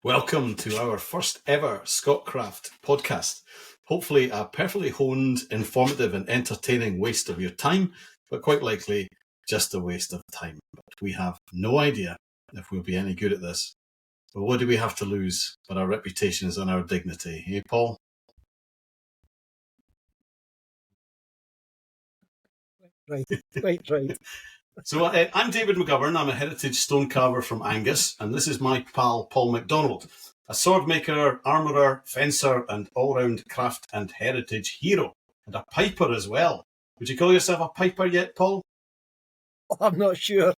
Welcome to our first ever Scot-Craft podcast. Hopefully a perfectly honed, informative and entertaining waste of your time, but quite likely just a waste of time. But we have no idea if we'll be any good at this. But what do we have to lose but our reputations and our dignity? Hey, Paul? Right. So I'm David McGovern. I'm a heritage stone carver from Angus, and this is my pal Paul MacDonald, a sword maker, armourer, fencer, and all-round craft and heritage hero, and a piper as well. Would you call yourself a piper yet, Paul? I'm not sure.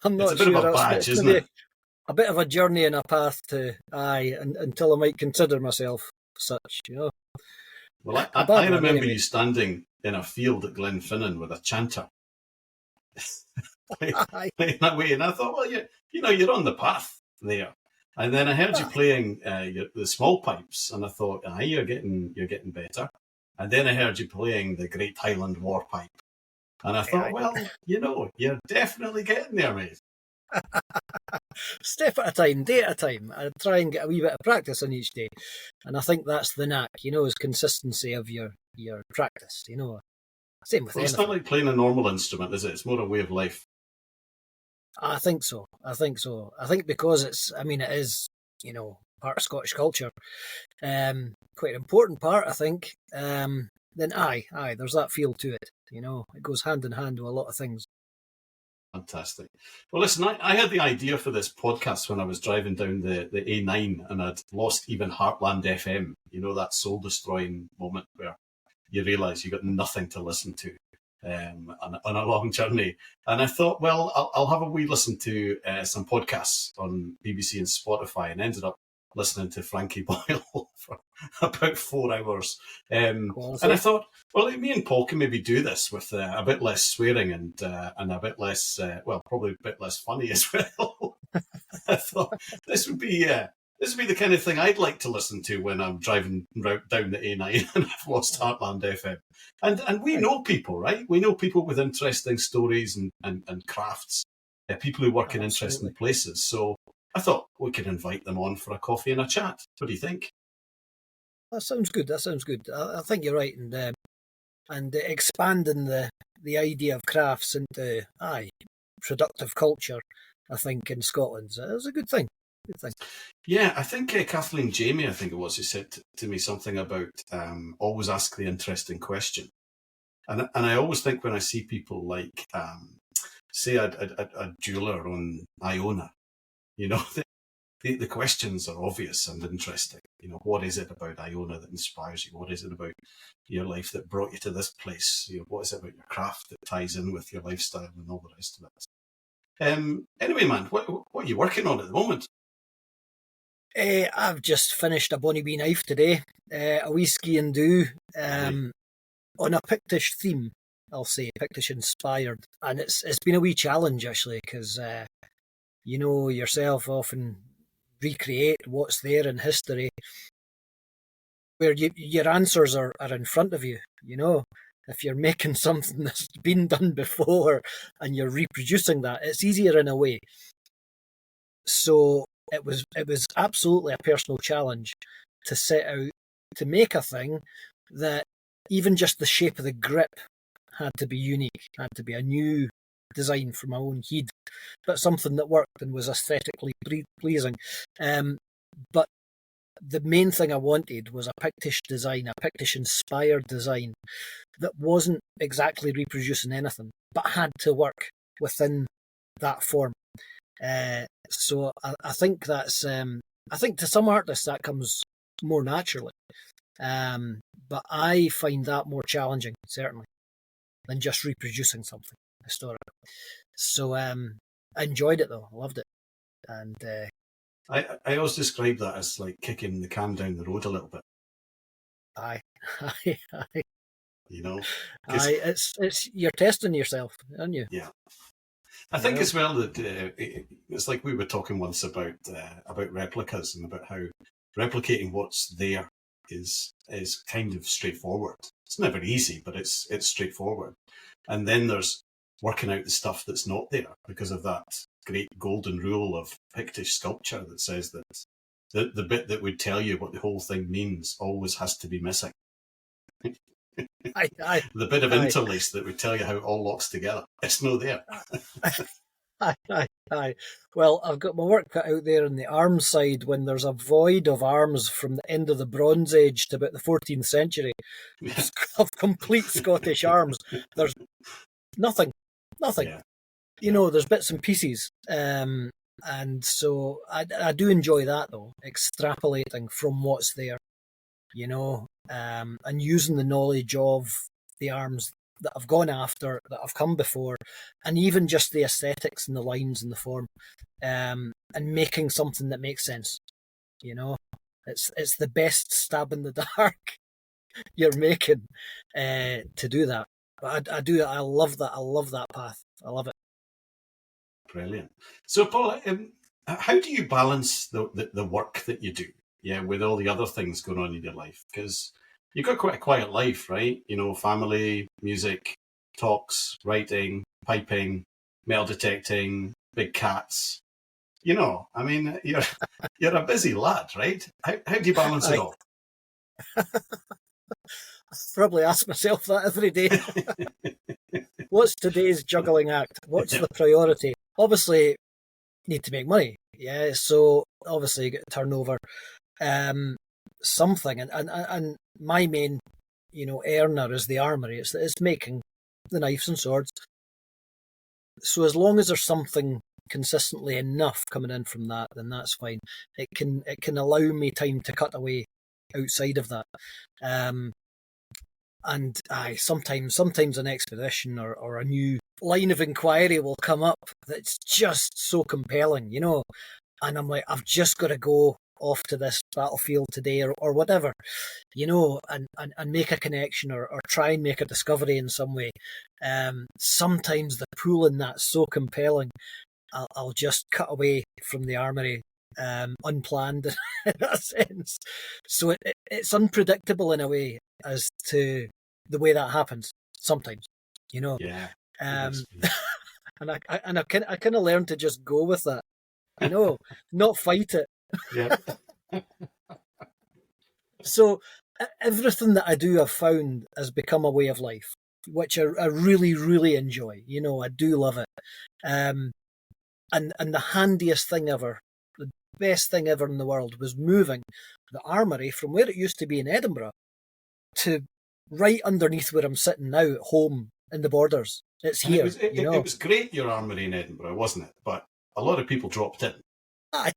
It's a bit of a badge, isn't it? A bit of a journey and a path to until I might consider myself such, Well, I remember you standing in a field at Glenfinnan with a chanter. Playing that way, and I thought, well, you're on the path there. And then I heard you playing the small pipes, and I thought, you're getting better. And then I heard you playing the Great Highland War pipe, and I thought, well, you're definitely getting there, mate. Step at a time, day at a time. I try and get a wee bit of practice on each day, and I think that's the knack, is consistency of your practice. Same with anything. It's not like playing a normal instrument, is it? It's more a way of life. I think so. I think because it is, part of Scottish culture, quite an important part, I think. Then there's that feel to it. It goes hand in hand with a lot of things. Fantastic. Well, listen, I had the idea for this podcast when I was driving down the A9 and I'd lost even Heartland FM. That soul-destroying moment where you realise you got nothing to listen to on a long journey. And I thought, well, I'll have a wee listen to some podcasts on BBC and Spotify, and ended up listening to Frankie Boyle for about 4 hours. And I thought, well, me and Paul can maybe do this with a bit less swearing and a bit less, probably a bit less funny as well. I thought this would be the kind of thing I'd like to listen to when I'm driving down the A9 and I've lost Heartland FM. And we know people, right? We know people with interesting stories and crafts, people who work in interesting places. So I thought we could invite them on for a coffee and a chat. What do you think? That sounds good. I think you're right. And expanding the idea of crafts into productive culture, I think, in Scotland is a good thing. Yeah, I think Kathleen Jamie, who said to me something about always ask the interesting question. And I always think when I see people like, say, a jeweller on Iona, the questions are obvious and interesting. What is it about Iona that inspires you? What is it about your life that brought you to this place? What is it about your craft that ties in with your lifestyle and all the rest of it? Anyway, man, what are you working on at the moment? I've just finished a bonny wee knife today, a wee ski and do, on a Pictish theme, I'll say, Pictish inspired. And it's been a wee challenge, actually, because, yourself often recreate what's there in history, where your answers are in front of you, If you're making something that's been done before and you're reproducing that, it's easier in a way. So it was absolutely a personal challenge to set out to make a thing that even just the shape of the grip had to be unique, had to be a new design from my own head, but something that worked and was aesthetically pleasing. But the main thing I wanted was a Pictish design, a Pictish-inspired design that wasn't exactly reproducing anything, but had to work within that form. So I think that's, I think to some artists that comes more naturally. But I find that more challenging, certainly, than just reproducing something historical. So I enjoyed it, though. I loved it. And I always describe that as like kicking the can down the road a little bit. Aye. It's you're testing yourself, aren't you? Yeah. I think as well that it's like we were talking once about replicas and about how replicating what's there is kind of straightforward. It's never easy, but it's straightforward. And then there's working out the stuff that's not there because of that great golden rule of Pictish sculpture that says that the bit that would tell you what the whole thing means always has to be missing. Aye, The bit of aye. interlace that would tell you how it all locks together, it's no there. Aye. Well, I've got my work cut out there on the arms side when there's a void of arms from the end of the Bronze Age to about the 14th century of complete Scottish arms. There's nothing. Yeah. You know, there's bits and pieces. And so I do enjoy that, though, extrapolating from what's there, you know, and using the knowledge of the arms that I've gone after, that I've come before, and even just the aesthetics and the lines and the form, and making something that makes sense. You know, it's the best stab in the dark you're making to do that. But I love that. I love that path. I love it. Brilliant. So, Paul, how do you balance the work that you do, yeah, with all the other things going on in your life? Because you've got quite a quiet life, right? You know, family, music, talks, writing, piping, metal detecting, big cats. You know, I mean, you're a busy lad, right? How do you balance it all? I probably ask myself that every day. What's today's juggling act? What's the priority? Obviously, need to make money. Yeah, so obviously you get turnover. Something, and my main, you know, earner is the armory. It's making the knives and swords. So as long as there's something consistently enough coming in from that, then that's fine. It can allow me time to cut away outside of that. And sometimes an expedition or a new line of inquiry will come up that's just so compelling, you know, and I'm like, I've just got to go off to this battlefield today or whatever, you know, and make a connection or try and make a discovery in some way. Sometimes the pull in that's so compelling, I'll just cut away from the armory, unplanned in that sense. So it's unpredictable in a way as to the way that happens sometimes, you know. Yeah. And I kind of learned to just go with that, you know, not fight it. Yeah. So everything that I do, I've found has become a way of life, which I really, really enjoy. You know, I do love it. And the handiest thing ever, the best thing ever in the world was moving the armory from where it used to be in Edinburgh to right underneath where I'm sitting now at home in the Borders. It's here. It was great, your armory in Edinburgh, wasn't it? But a lot of people dropped in. Aye.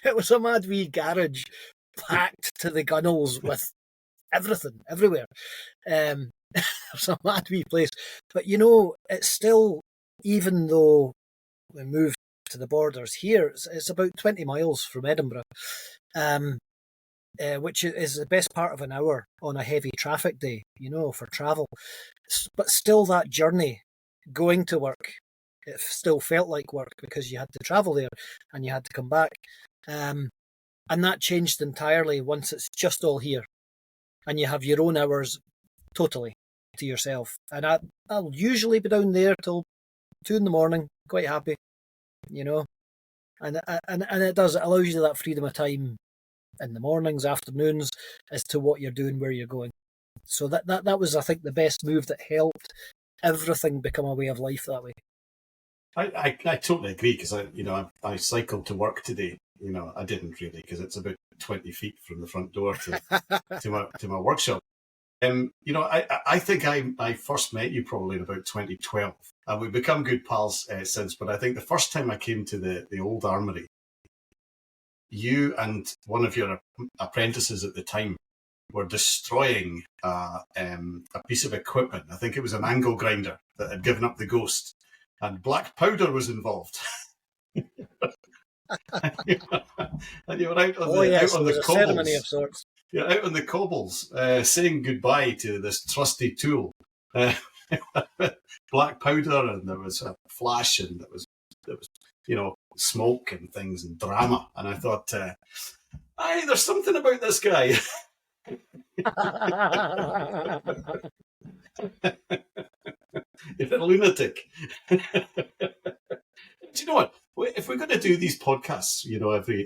It was a mad wee garage packed to the gunnels with everything, everywhere. It was a mad wee place. But, you know, it's still, even though we moved to the Borders here, it's about 20 miles from Edinburgh, which is the best part of an hour on a heavy traffic day, you know, for travel. But still, that journey going to work, it still felt like work because you had to travel there and you had to come back. And that changed entirely once it's just all here and you have your own hours totally to yourself. And I'll usually be down there till 2 a.m, quite happy, you know. And it allows you that freedom of time in the mornings, afternoons, as to what you're doing, where you're going. So that was, I think, the best move that helped everything become a way of life that way. I totally agree because I cycled to work today. You know, I didn't really because it's about 20 feet from the front door to my workshop. You know, I think I first met you probably in about 2012, and we've become good pals since. But I think the first time I came to the old armory, you and one of your apprentices at the time were destroying a piece of equipment. I think it was an angle grinder that had given up the ghost, and black powder was involved. And you were out on the cobbles. Ceremony of sorts. You're out on the cobbles, saying goodbye to this trusty tool. Black powder, and there was a flash, and there was you know, smoke and things and drama. And I thought, there's something about this guy. You're a lunatic. Do you know what? If we're going to do these podcasts,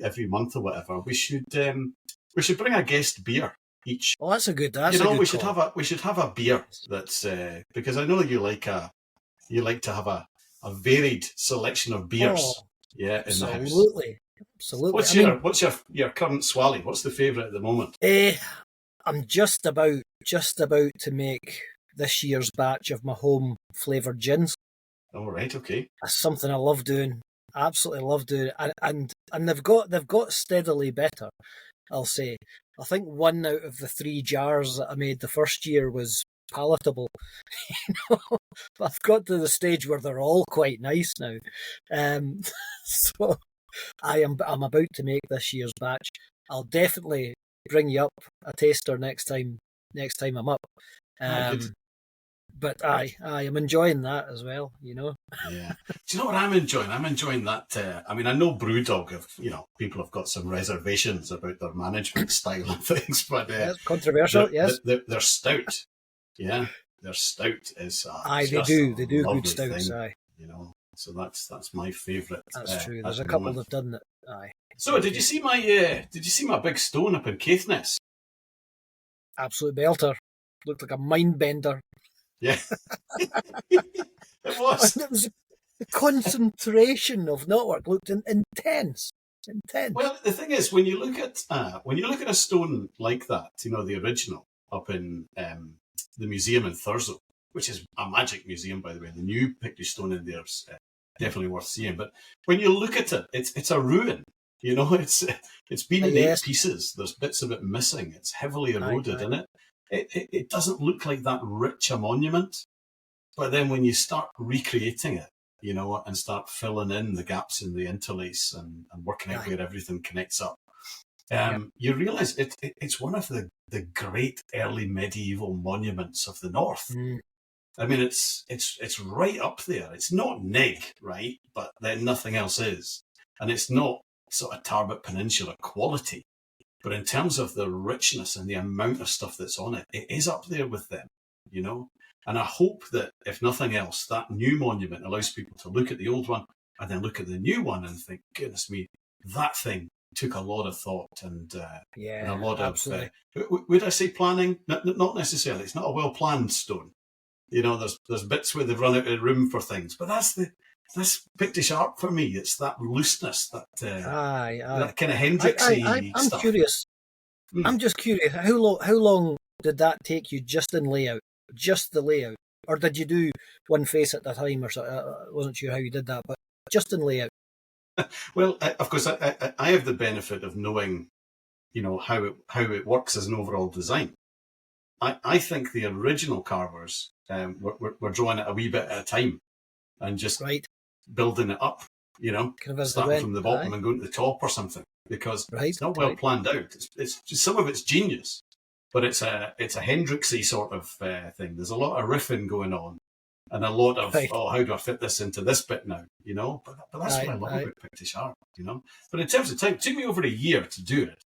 every month or whatever, we should bring a guest beer each. Oh, that's a good. That's we should have a beer that's because I know you like to have a varied selection of beers. Oh, yeah, in the house. Absolutely. What's your current swally? What's the favourite at the moment? I'm just about to make this year's batch of my home flavoured gins. Oh, right, okay. That's something I love doing. Absolutely love doing it. And they've got steadily better, I'll say. I think 1 out of the 3 jars that I made the first year was palatable. I've got to the stage where they're all quite nice now. So I'm about to make this year's batch. I'll definitely bring you up a taster next time I'm up. But I am enjoying that as well, Yeah. Do you know what I'm enjoying? I'm enjoying that. I know Brewdog people have got some reservations about their management style and things, but it's controversial. Yes, they're stout. Yeah, their stout is. They do good stouts. Thing, so that's my favourite. That's true. There's a couple that've done that. Aye. So did you see my big stone up in Caithness? Absolute belter. Looked like a mind bender. Yeah, it was. And it was the concentration of knotwork looked intense. Well, the thing is, when you look at a stone like that, the original up in the museum in Thurso, which is a magic museum, by the way. The new picture stone in there is definitely worth seeing. But when you look at it, it's a ruin. It's been in 8 pieces. There's bits of it missing. It's heavily eroded, and it doesn't look like that rich a monument. But then when you start recreating it, and start filling in the gaps in the interlace and working out where everything connects up, you realise it's one of the great early medieval monuments of the North. I mean, it's right up there. It's not Nig, right? But then nothing else is. And it's not sort of Tarbert Peninsula quality. But in terms of the richness and the amount of stuff that's on it, it is up there with them, And I hope that, if nothing else, that new monument allows people to look at the old one and then look at the new one and think, goodness me, that thing took a lot of thought and a lot absolutely. of, would I say planning? Not necessarily. It's not a well-planned stone. There's bits where they've run out of room for things, but that's Pictish art for me. It's that looseness, that kind of Hendrixy I'm stuff. Curious. I'm just curious. How long did that take you just in layout? Just the layout, or did you do one face at a time, or something? I wasn't sure how you did that, but just in layout. Well, of course, I have the benefit of knowing, how it works as an overall design. I think the original carvers were drawing it a wee bit at a time, and just building it up, starting from the bottom and going to the top or something, because it's not well planned out. It's just, some of it's genius, but it's a Hendrixy sort of thing. There's a lot of riffing going on, and a lot of how do I fit this into this bit now? But that's what I love about Pictish art. But in terms of time, it took me over a year to do it.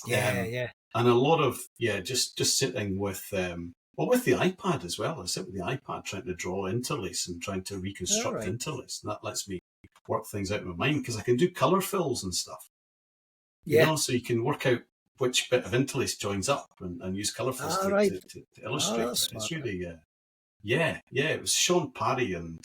Yeah. And a lot of just sitting with with the iPad as well. I sit with the iPad trying to draw interlace and trying to reconstruct interlace, and that lets me work things out in my mind because I can do colour fills and stuff. So you can work out which bit of interlace joins up and use colour fills to illustrate. It's really it was Sean Parry and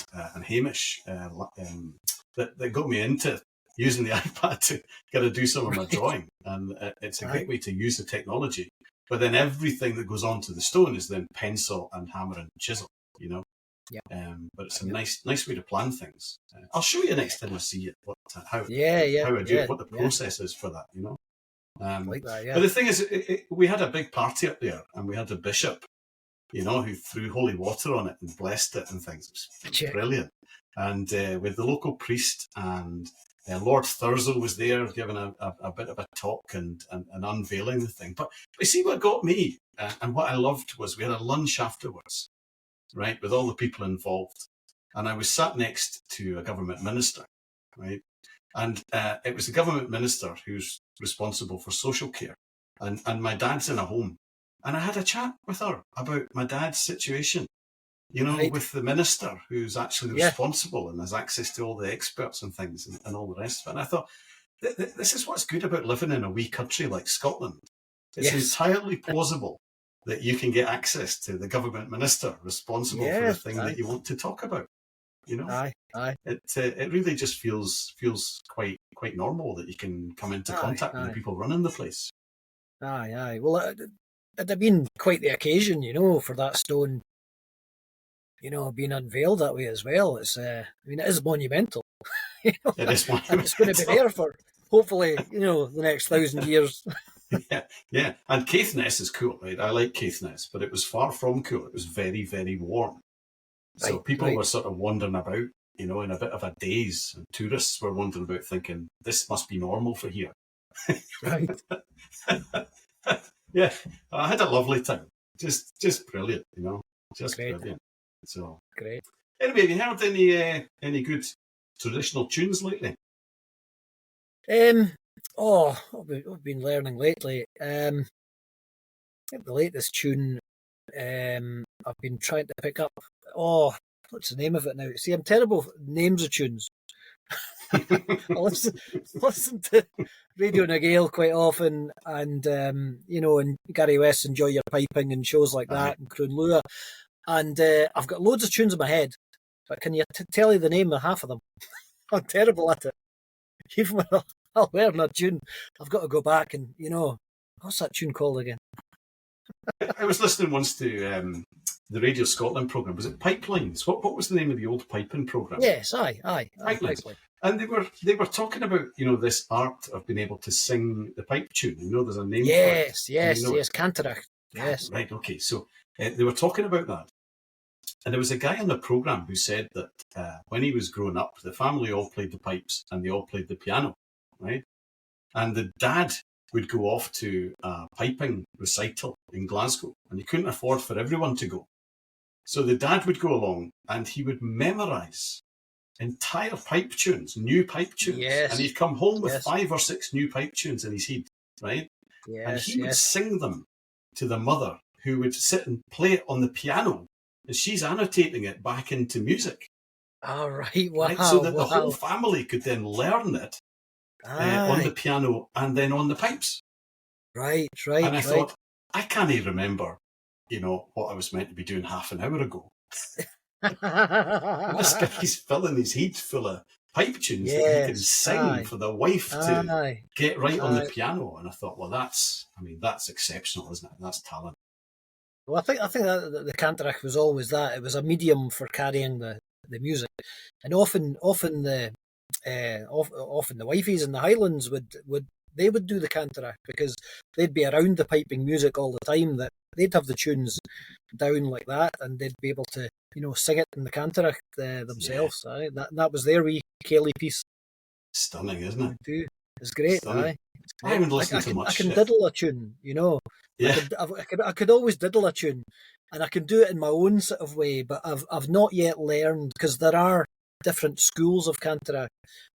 Hamish that got me into using the iPad to get to do some of my drawing, and it's a great way to use the technology. But then everything that goes onto the stone is then pencil and hammer and chisel, but it's a nice way to plan things. I'll show you next time I see it how I do it, what the process is for that, Like that, But the thing is, we had a big party up there, and we had the bishop, who threw holy water on it and blessed it and things. It was brilliant. And with the local priest and Lord Thurso was there giving a bit of a talk and unveiling the thing. But you see what got me and what I loved was we had a lunch afterwards, right, with all the people involved. And I was sat next to a government minister, right? And it was the government minister who's responsible for social care. And my dad's in a home. And I had a chat with her about my dad's situation. Right. with the minister who's actually Yeah. responsible and has access to all the experts and things and all the rest of it. And I thought, this is what's good about living in a wee country like Scotland. It's Yes. entirely plausible that you can get access to the government minister responsible for the Yes. thing that you want to talk about. Aye. Aye. It really just feels quite normal that you can come into Aye. contact with the Aye. people running the place. Aye. Aye. Well, it'd have been quite the occasion, for that stone, being unveiled that way as well. It's, I mean, it is monumental, It is and it's going to be there for hopefully, the next 1,000 years. Yeah. And Caithness is cool, right? I like Caithness, but it was far from cool. It was very, very warm. So Right. people Right. were sort of wandering about, in a bit of a daze, and tourists were wandering about thinking, this must be normal for here. Right. Yeah, I had a lovely time. Just brilliant, just Great. brilliant. So Great. anyway, have you heard any good traditional tunes lately? I've been learning lately. I think the latest tune I've been trying to pick up. Oh, what's the name of it now? See, I'm terrible with names of tunes. I listen to Radio Nagale quite often, and and Gary West, Enjoy Your Piping, and shows like that, and Croon Lua. And I've got loads of tunes in my head, but can you tell you the name of half of them? I'm terrible at it. Even when I'll learn a tune, I've got to go back and what's that tune called again? I was listening once to the Radio Scotland programme. Was it Pipelines? What was the name of the old piping programme? Yes, aye, Pipelines. Pipeline. And they were talking about this art of being able to sing the pipe tune. There's a name for it. Yes, Cantaracht. Yes. Right. Okay. So they were talking about that, and there was a guy on the programme who said that when he was growing up, the family all played the pipes and they all played the piano, right? And the dad would go off to a piping recital in Glasgow, and he couldn't afford for everyone to go. So the dad would go along and he would memorise entire pipe tunes, new pipe tunes. Yes. And he'd come home with 5 or 6 new pipe tunes in his head, right? Yes, and he would sing them to the mother, who would sit and play it on the piano, and she's annotating it back into music. All right, wow. Right? So that the whole family could then learn it on the piano and then on the pipes. Right. And I thought, I can't even remember, what I was meant to be doing half an hour ago. This guy's filling his head full of pipe tunes that he can sing for the wife to get right on the piano. And I thought, well, that's exceptional, isn't it? That's talent. Well, I think that the Cantaracht was always that. It was a medium for carrying the music, and often the wifeys in the Highlands would do the Cantaracht because they'd be around the piping music all the time. That they'd have the tunes down like that, and they'd be able to sing it in the Cantaracht themselves. Yeah. That was their wee Kelly piece. Stunning, isn't it? It's great. Aye. I haven't listened to much. I can diddle a tune, Yeah. I could always diddle a tune, and I can do it in my own sort of way. But I've not yet learned, because there are different schools of Cantaracht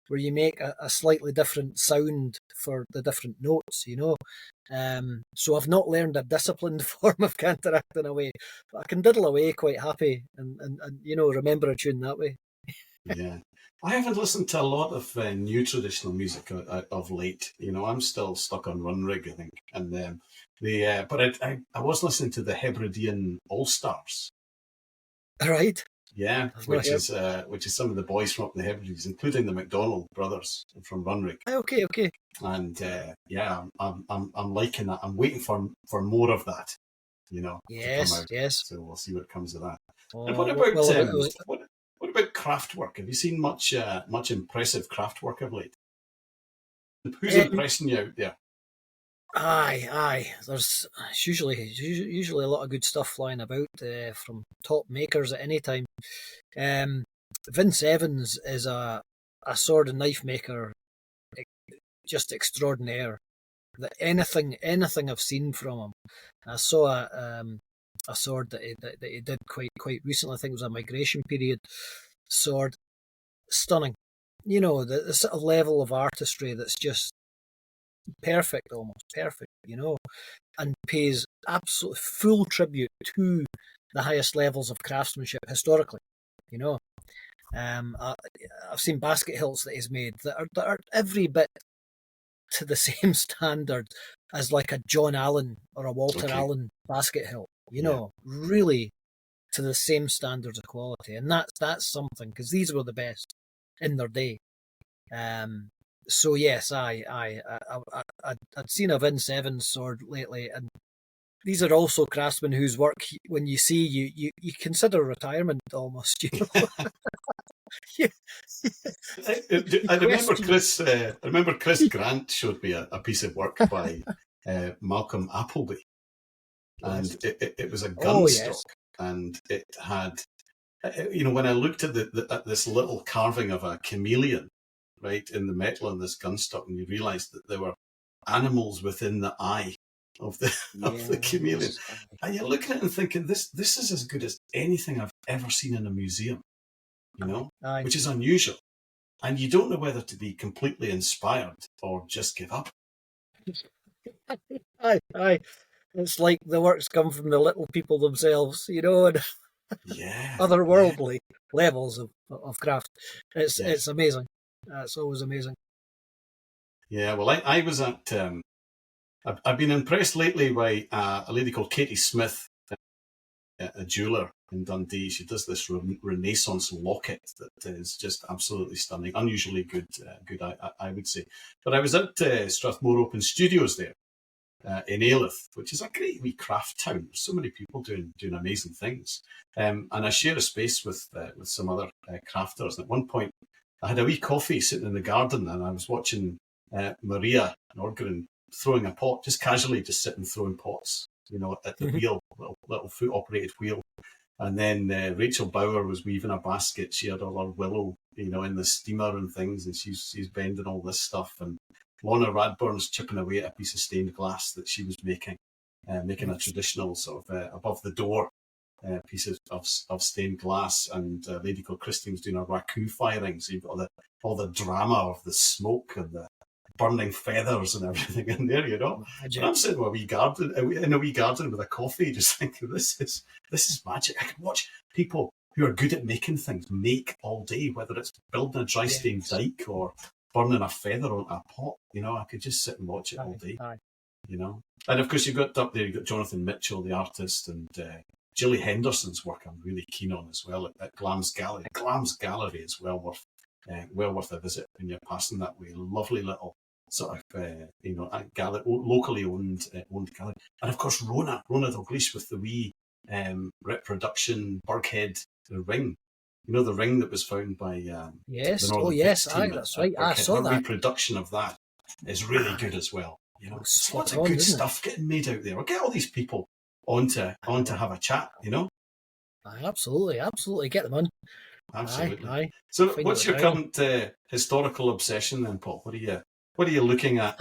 where you make a slightly different sound for the different notes, So I've not learned a disciplined form of Cantaracht in a way, but I can diddle away quite happy and remember a tune that way. Yeah. I haven't listened to a lot of new traditional music of late. I'm still stuck on Runrig, I think. And but I was listening to the Hebridean All Stars. Right. Yeah, which is some of the boys from up in the Hebrides, including the McDonald brothers from Runrig. Okay. And I'm liking that. I'm waiting for more of that. To come out. Yes. So we'll see what comes of that. Oh, and what about what about craft work? Have you seen much impressive craft work of late? Who's impressing you out there? Aye. There's usually a lot of good stuff flying about from top makers at any time. Vince Evans is a sword and knife maker, just extraordinaire. That anything I've seen from him, I saw a sword that he did quite recently. I think it was a migration period sword, stunning. The sort of level of artistry that's just perfect, almost perfect, and pays absolute full tribute to the highest levels of craftsmanship historically. You know, I've seen basket hilts that he's made that are every bit to the same standard as like a John Allen or a Walter Okay. Allen basket hilt. You Yeah. know, really to the same standards of quality, and that's something, because these were the best in their day. So yes, I'd seen a Vince Evans sword lately, and these are also craftsmen whose work, when you see, you consider retirement almost. You know, you, you I remember question. Chris Grant showed me a piece of work by Malcolm Appleby, and Yes. it was a Oh gun yes. stock, and it had, when I looked at at this little carving of a chameleon, right, in the metal on this gun stock, and you realised that there were animals within the eye of the of the chameleon, Yes. and you're looking at it and thinking, this is as good as anything I've ever seen in a museum, Aye. which is unusual. And you don't know whether to be completely inspired or just give up. Aye. It's like the works come from the little people themselves, you know, and Yeah, yeah, otherworldly levels of craft. It's yes. amazing. It's always amazing. Yeah, well, I was at, I've been impressed lately by a lady called Katie Smith, a jeweler in Dundee. She does this Renaissance locket that is just absolutely stunning, unusually good. I would say. But I was at Strathmore Open Studios there in Aelith, which is a great wee craft town. There's so many people doing amazing things, and I share a space with some other crafters. And at one point, I had a wee coffee sitting in the garden, and I was watching Maria Nordgren throwing a pot, just casually, just sitting throwing pots, at the wheel, little foot operated wheel. And then Rachel Bauer was weaving a basket. She had all her willow, in the steamer and things, and she's bending all this stuff. And Lorna Radburn's chipping away at a piece of stained glass that she was making a traditional sort of above the door piece of stained glass. And a lady called Christine was doing a raku firing. So you've got all the drama of the smoke and the burning feathers and everything in there, But I'm sitting in a wee garden with a coffee, just thinking, this is magic. I can watch people who are good at making things make all day, whether it's building a dry stained Yes. dike or burning a feather on a pot. I could just sit and watch it all day. Aye. And of course you've got Jonathan Mitchell, the artist, and Gilly Henderson's work I'm really keen on as well at Glam's Gallery. Glam's Gallery is well worth a visit when you're passing that way. Lovely little sort of locally owned gallery. And of course Rona Dalglish with the wee reproduction Burghead ring. The ring that was found by the Yes. Oh Northern yes. Picts Aye. team That's at right. I Burghead. saw Her that. reproduction of that is really good as well. There's Spot lots of on, good isn't it? stuff getting made out there. We'll get all these people on to have a chat, Aye, absolutely. Get them on. Absolutely. Aye. So, Find out what's what your they're doing. current historical obsession then, Paul? What are you looking at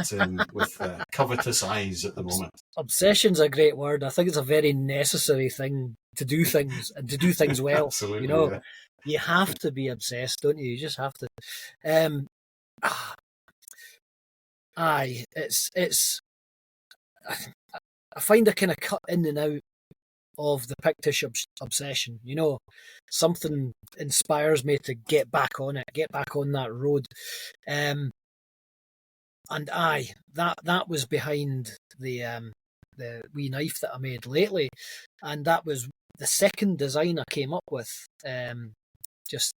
with covetous eyes at the moment? Obsession's a great word. I think it's a very necessary thing to do things, and to do things well. Absolutely, yeah. You have to be obsessed, don't you? You just have to. Um, aye, it's. I find I kind of cut in and out of the Pictish obsession. Something inspires me to get back on it, get back on that road. And aye, that was behind the wee knife that I made lately, and that was the second design I came up with. Just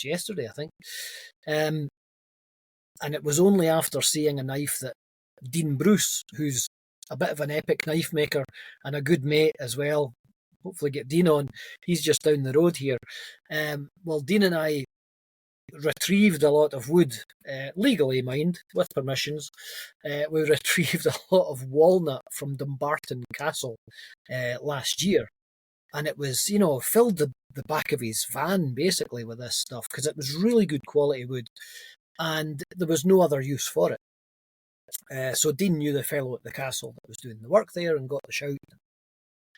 yesterday, I think. And it was only after seeing a knife that Dean Bruce, who's a bit of an epic knife maker and a good mate as well. Hopefully get Dean on. He's just down the road here. Well, Dean and I retrieved a lot of wood, legally, mind, with permissions. We retrieved a lot of walnut from Dumbarton Castle last year. And it was, filled the back of his van basically with this stuff, because it was really good quality wood and there was no other use for it. So Dean knew the fellow at the castle that was doing the work there and got the shout.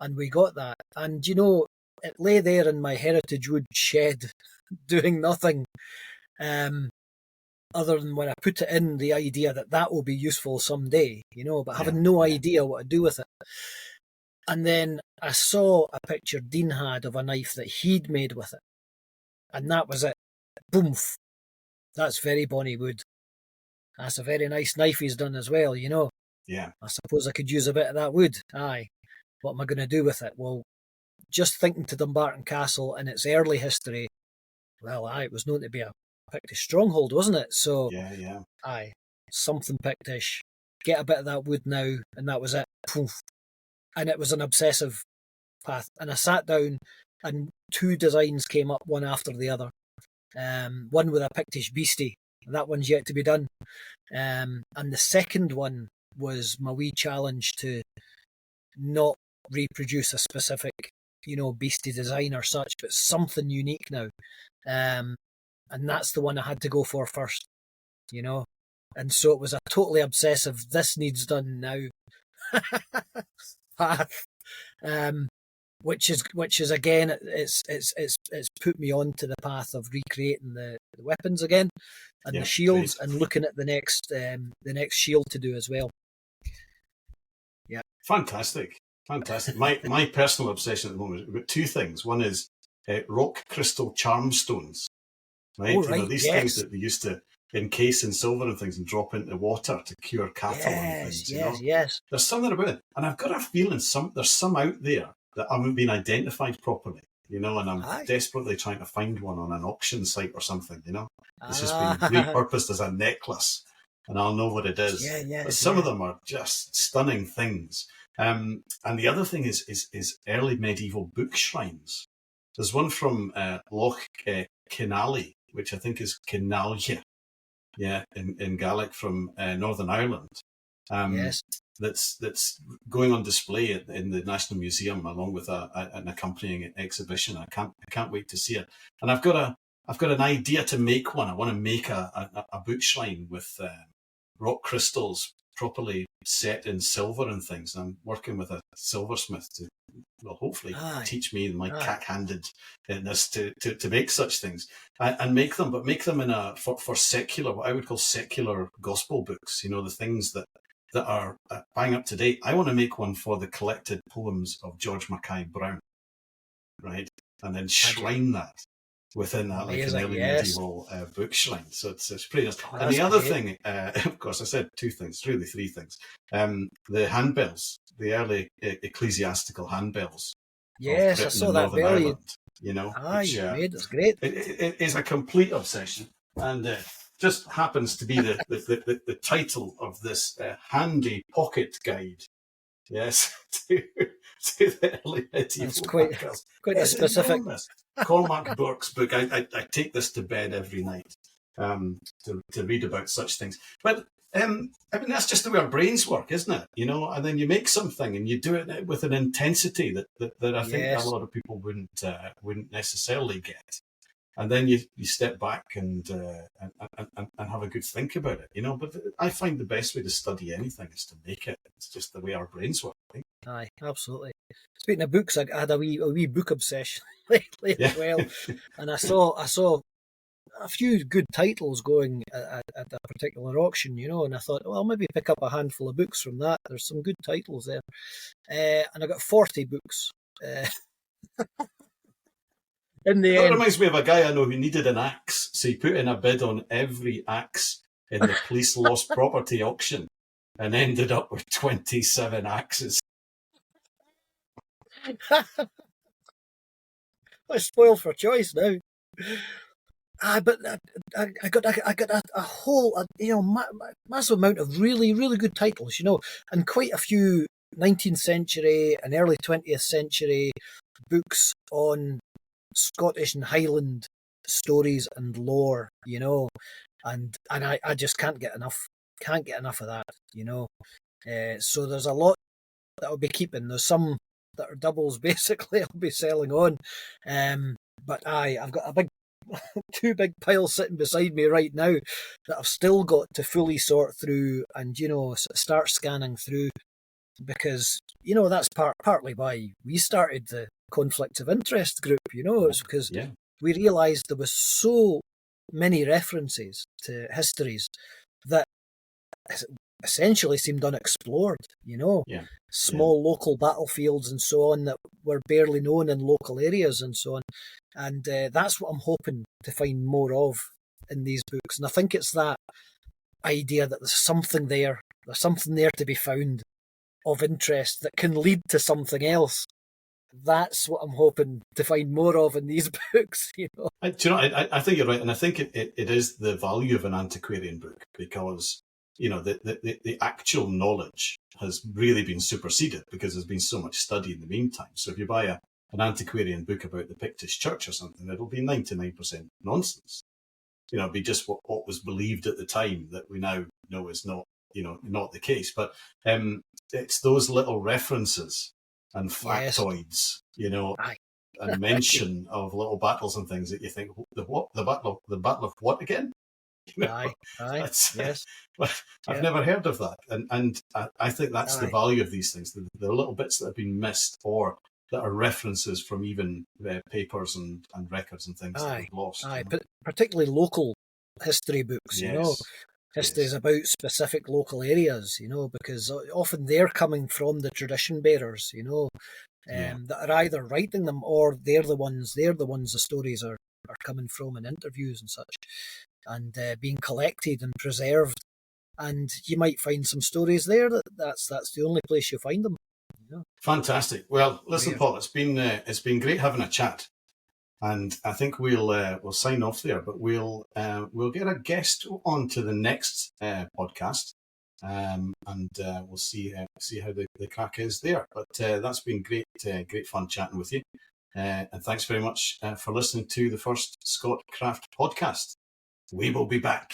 And we got that. And, it lay there in my heritage wood shed doing nothing. Other than when I put it in, the idea that will be useful someday, but having no idea what to do with it. And then I saw a picture Dean had of a knife that he'd made with it. And that was it. Boom. That's very bonny wood. That's a very nice knife he's done as well, you know. Yeah. I suppose I could use a bit of that wood. Aye. What am I going to do with it? Well, just thinking to Dumbarton Castle in its early history, well, aye, it was known to be a Pictish stronghold, wasn't it? So, Yeah. aye, something Pictish. Get a bit of that wood now, and that was it. Poof. And it was an obsessive path. And I sat down, and two designs came up one after the other. One with a Pictish beastie. That one's yet to be done. And the second one was my wee challenge to not reproduce a specific, beastie design or such, but something unique now. And that's the one I had to go for first, And so it was a totally obsessive, this needs done now path. Which is again, it's put me onto the path of recreating the weapons again and the shields, and looking at the next shield to do as well. Yeah, fantastic. My personal obsession at the moment is about two things. One is rock crystal charm stones, right? Oh, right. These things that they used to encase in silver and things and drop into water to cure cattle and things. Yes. There's something about it, and I've got a feeling there's some out there that haven't been identified properly, and I'm desperately trying to find one on an auction site or something, It's just been repurposed as a necklace, and I'll know what it is. But some of them are just stunning things. And the other thing is early medieval book shrines. There's one from Loch Kinally, which I think is Kinallia, in Gaelic, from Northern Ireland. That's going on display in the National Museum along with an accompanying exhibition. I can't wait to see it. And I've got an idea to make one. I want to make a book shrine with rock crystals properly set in silver and things. I'm working with a silversmith to hopefully teach me my cack-handed in this to make such things and make them, but make them in for secular, what I would call secular gospel books. The things that are bang up to date. I want to make one for the collected poems of George Mackay Brown, right? And then shrine that within that, like an early medieval book shrine. So it's pretty nice. And the other thing, of course, I said two things, really three things. The handbells, the early ecclesiastical handbells. Yes, I saw that belly. Which, it's great. It is a complete obsession, and just happens to be the title of this handy pocket guide. Yes, to the early medieval. It's quite a specific. Enormous. Cormac Burke's book. I take this to bed every night to read about such things. But that's just the way our brains work, isn't it? And then you make something and you do it with an intensity that I think a lot of people wouldn't necessarily get. And then you step back and have a good think about it, But I find the best way to study anything is to make it. It's just the way our brains work. I think. Aye, absolutely. Speaking of books, I had a wee book obsession lately as well, and I saw a few good titles going at a particular auction, and I thought, well, I'll maybe pick up a handful of books from that. There's some good titles there, and I got 40 books. In the end, reminds me of a guy I know who needed an axe, so he put in a bid on every axe in the police lost property auction, and ended up with 27 axes. I'm spoiled for choice now. But I got a whole massive amount of really, really good titles, and quite a few 19th century and early 20th century books on Scottish and Highland stories and lore, and I just can't get enough of that, so there's a lot that I'll be keeping. There's some that are doubles, basically, I'll be selling on, but I've got two big piles sitting beside me right now that I've still got to fully sort through and start scanning through, because that's partly why we started the conflicts of interest group. It's because we realised there was so many references to histories that essentially seemed unexplored, Yeah. small local battlefields and so on that were barely known in local areas and so on. And that's what I'm hoping to find more of in these books. And I think it's that idea that there's something there to be found of interest that can lead to something else. That's what I'm hoping to find more of in these books. I think you're right, and I think it is the value of an antiquarian book, because the actual knowledge has really been superseded because there's been so much study in the meantime. So if you buy an antiquarian book about the Pictish Church or something, it'll be 99% nonsense. It'll be just what was believed at the time that we now know is not the case. But it's those little references and factoids, Aye. and mention of little battles and things that you think, the battle of what again? Aye. Yes. I've never heard of that, and I think that's the value of these things, the little bits that have been missed or that are references from even papers and records and things that we've lost. Aye, particularly local history books. History is about specific local areas, because often they're coming from the tradition bearers, that are either writing them or they're the ones the stories are coming from in interviews and such, and being collected and preserved. And you might find some stories there that's the only place you find them. Fantastic. Well, listen, Paul, it's been great having a chat. And I think we'll sign off there, but we'll get a guest on to the next podcast, and we'll see how the crack is there. But that's been great fun chatting with you, and thanks very much for listening to the first Scot-Craft podcast. We will be back.